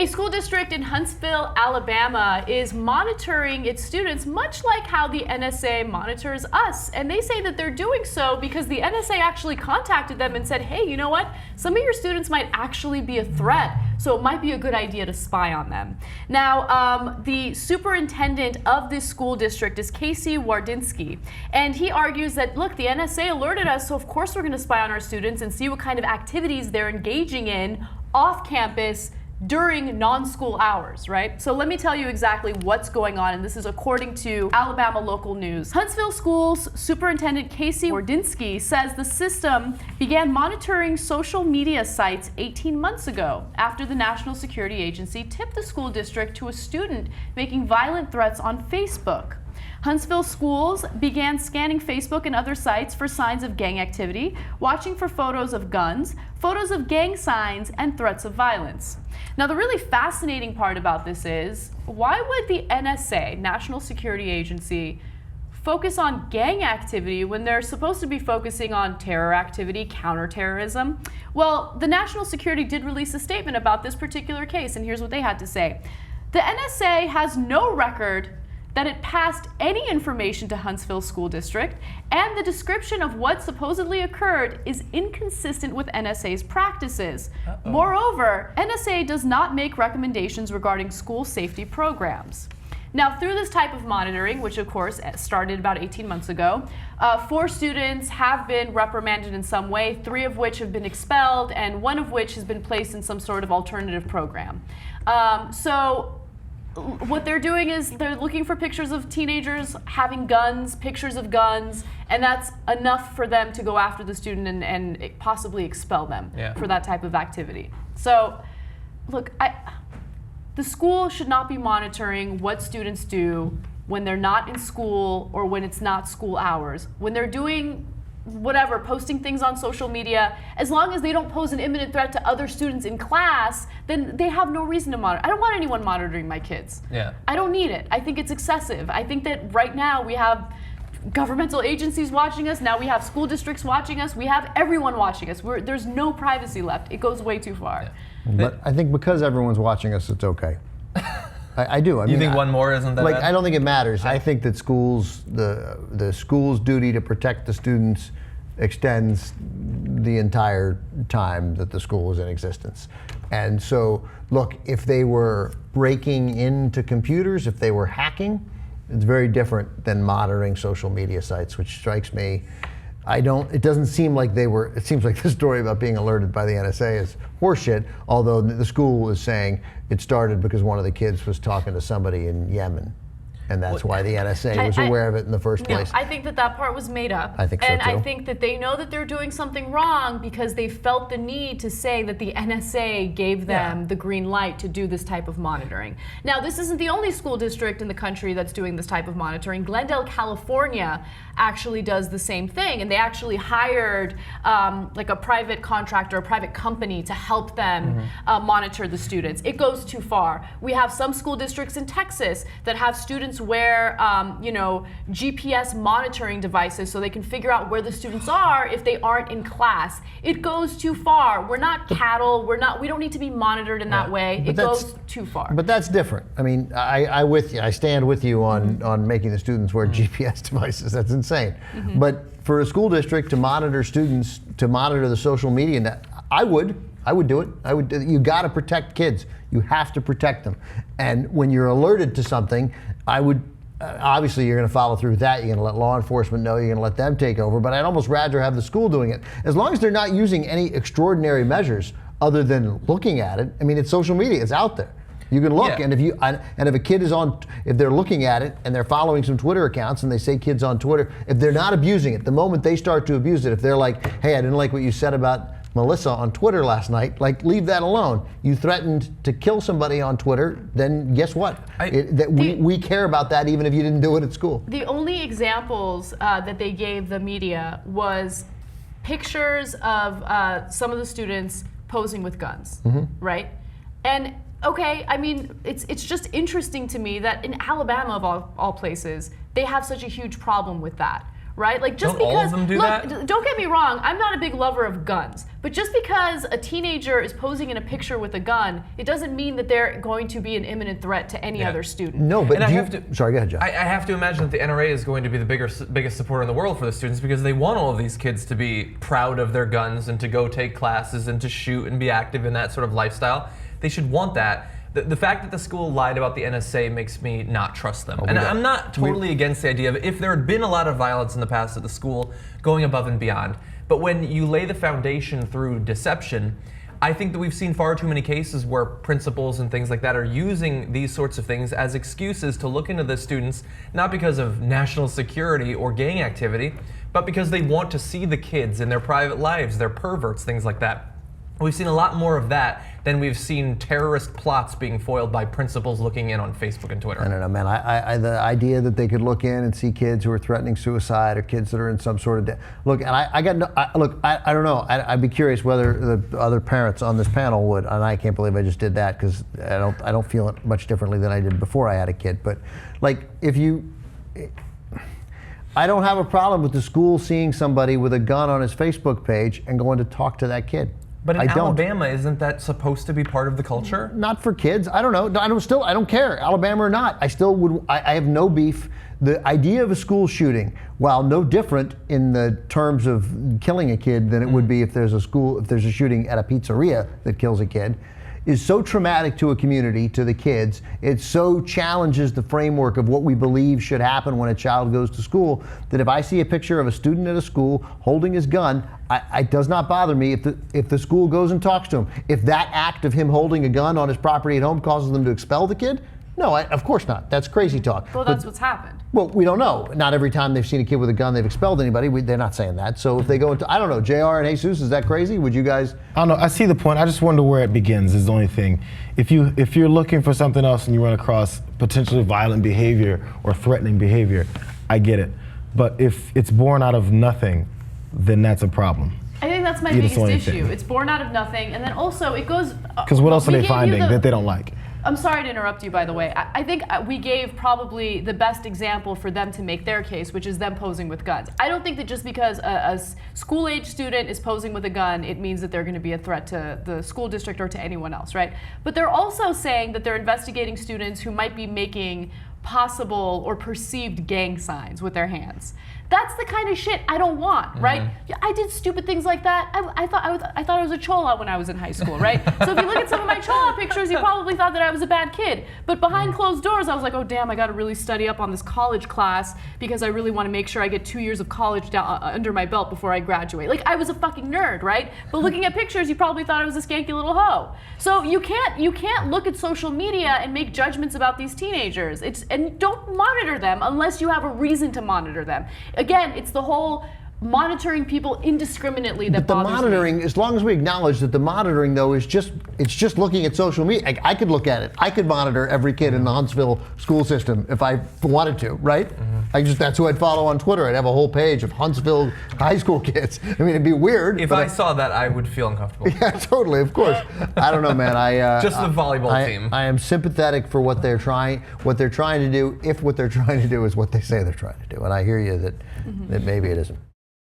A school district in Huntsville, Alabama is monitoring its students much like how the NSA monitors us. And they say that they're doing so because the NSA actually contacted them and said, hey, you know what? Some of your students might actually be a threat, so it might be a good idea to spy on them. Now, the superintendent of this school district is Casey Wardinsky, and he argues that, look, the NSA alerted us, so of course we're going to spy on our students and see what kind of activities they're engaging in off campus during non-school hours, right? So let me tell you exactly what's going on, and this is according to Alabama local news. Huntsville Schools Superintendent Casey Wardinsky says the system began monitoring social media sites 18 months ago after the National Security Agency tipped the school district to a student making violent threats on Facebook. Huntsville schools began scanning Facebook and other sites for signs of gang activity, watching for photos of guns, photos of gang signs, and threats of violence. Now, the really fascinating part about this is, why would the NSA, National Security Agency, focus on gang activity when they're supposed to be focusing on terror activity, counterterrorism? Well, the National Security did release a statement about this particular case, and here's what they had to say. The NSA has no record that it passed any information to Huntsville School District, and the description of what supposedly occurred is inconsistent with NSA's practices. Moreover, NSA does not make recommendations regarding school safety programs. Now, through this type of monitoring, which of course started about 18 months ago, 4 students have been reprimanded in some way, 3 of which have been expelled, and 1 of which has been placed in some sort of alternative program. So what they're doing is they're looking for pictures of teenagers having guns, pictures of guns, and that's enough for them to go after the student and possibly expel them for that type of activity. So, look, the school should not be monitoring what students do when they're not in school or when it's not school hours. When they're doing whatever, posting things on social media, as long as they don't pose an imminent threat to other students in class, then they have no reason to monitor. I don't want anyone monitoring my kids. I don't need it. I think it's excessive. I think that right now we have governmental agencies watching us, now we have school districts watching us, we have everyone watching us. There's no privacy left. It goes way too far. But I think because everyone's watching us, it's okay. I do. I mean, you think one more isn't that like, bad? I don't think it matters. I think that schools, the school's duty to protect the students extends the entire time that the school is in existence. And so, look, if they were breaking into computers, if they were hacking, it's very different than monitoring social media sites, which strikes me. It doesn't seem like they were, it seems like the story about being alerted by the NSA is horseshit, although the school is saying it started because one of the kids was talking to somebody in Yemen. And that's why the NSA was aware of it in the first place. I think that part was made up. I think so, and too. I think that they know that they're doing something wrong because they felt the need to say that the NSA gave them the green light to do this type of monitoring. Now, this isn't the only school district in the country that's doing this type of monitoring. Glendale, California actually does the same thing, and they actually hired like a private contractor, a private company to help them monitor the students. It goes too far. We have some school districts in Texas that have students wear GPS monitoring devices so they can figure out where the students are if they aren't in class. It goes too far. We're not cattle. We don't need to be monitored in that way. It goes too far. But that's different. I mean, I stand with you on making the students wear GPS devices. That's insane. But for a school district to monitor students, to monitor the social media, I would do it. You got to protect kids. You have to protect them. And when you're alerted to something, I would, obviously you're going to follow through with that. You're going to let law enforcement know, you're going to let them take over, but I'd almost rather have the school doing it. As long as they're not using any extraordinary measures other than looking at it. I mean, it's social media, it's out there. You can look, and if a kid is if they're looking at it and they're following some Twitter accounts and they say kids on Twitter, if they're not abusing it, the moment they start to abuse it, if they're like, hey, I didn't like what you said about Melissa on Twitter last night, like, leave that alone. You threatened to kill somebody on Twitter, then guess what? We care about that even if you didn't do it at school. The only examples that they gave the media was pictures of some of the students posing with guns, right? And okay, I mean, it's just interesting to me that in Alabama, of all places, they have such a huge problem with that. right? Like just Don't because all of them do that? Don't get me wrong, I'm not a big lover of guns, but just because a teenager is posing in a picture with a gun, it doesn't mean that they're going to be an imminent threat to any other student. No, but And sorry, go ahead, John. I have to imagine that the NRA is going to be the biggest supporter in the world for the students because they want all of these kids to be proud of their guns and to go take classes and to shoot and be active in that sort of lifestyle. They should want that. The fact that the school lied about the NSA makes me not trust them. And I'm not totally against the idea of if there had been a lot of violence in the past at the school, going above and beyond. But when you lay the foundation through deception, I think that we've seen far too many cases where principals and things like that are using these sorts of things as excuses to look into the students, not because of national security or gang activity, but because they want to see the kids in their private lives, their perverts, things like that. We've seen a lot more of that than we've seen terrorist plots being foiled by principals looking in on Facebook and Twitter. I don't know, man. The idea that they could look in and see kids who are threatening suicide or kids that are in some sort of look, and I don't know. I'd be curious whether the other parents on this panel would, and I can't believe I just did that because I don't feel it much differently than I did before I had a kid. But like, I don't have a problem with the school seeing somebody with a gun on his Facebook page and going to talk to that kid. But in Alabama, isn't that supposed to be part of the culture? Not for kids. I don't know. I don't care, Alabama or not. I still would. I have no beef. The idea of a school shooting, while no different in the terms of killing a kid than it would be if there's a shooting at a pizzeria that kills a kid, is so traumatic to a community, to the kids. It so challenges the framework of what we believe should happen when a child goes to school, that if I see a picture of a student at a school holding his gun, it does not bother me if the school goes and talks to him. If that act of him holding a gun on his property at home causes them to expel the kid, no, of course not. That's crazy talk. Well, that's what's happened. Well, we don't know. Not every time they've seen a kid with a gun, they've expelled anybody. They're not saying that. So if they go into, I don't know, JR and Jesus, is that crazy? Would you guys? I don't know. I see the point. I just wonder where it begins is the only thing. If you're looking for something else and you run across potentially violent behavior or threatening behavior, I get it. But if it's born out of nothing, then that's a problem. I think that's my biggest issue. It's born out of nothing, and then also it goes. Because what else are they finding that they don't like? I'm sorry to interrupt you, by the way. I think we gave probably the best example for them to make their case, which is them posing with guns. I don't think that just because a school-age student is posing with a gun, it means that they're going to be a threat to the school district or to anyone else, right? But they're also saying that they're investigating students who might be making possible or perceived gang signs with their hands. That's the kind of shit I don't want, right? Yeah, I did stupid things like that. I thought I was a chola when I was in high school, right? So if you look at some of my chola pictures, you probably thought that I was a bad kid. But behind closed doors, I was like, oh damn, I got to really study up on this college class because I really want to make sure I get 2 years of college down under my belt before I graduate. Like I was a fucking nerd, right? But looking at pictures, you probably thought I was a skanky little hoe. So you can't look at social media and make judgments about these teenagers. And don't monitor them unless you have a reason to monitor them. Again, it's the whole monitoring people indiscriminately that bothers me. But the monitoring, as long as we acknowledge that the monitoring, though, it's just looking at social media. I could look at it. I could monitor every kid in the Huntsville school system if I wanted to, right? That's who I'd follow on Twitter. I'd have a whole page of Huntsville high school kids. I mean, it'd be weird. If I saw that, I would feel uncomfortable. Yeah, totally, of course. I don't know, man. Just the volleyball team. I am sympathetic for what they're trying to do, if what they're trying to do is what they say they're trying to do. And I hear you that maybe it isn't.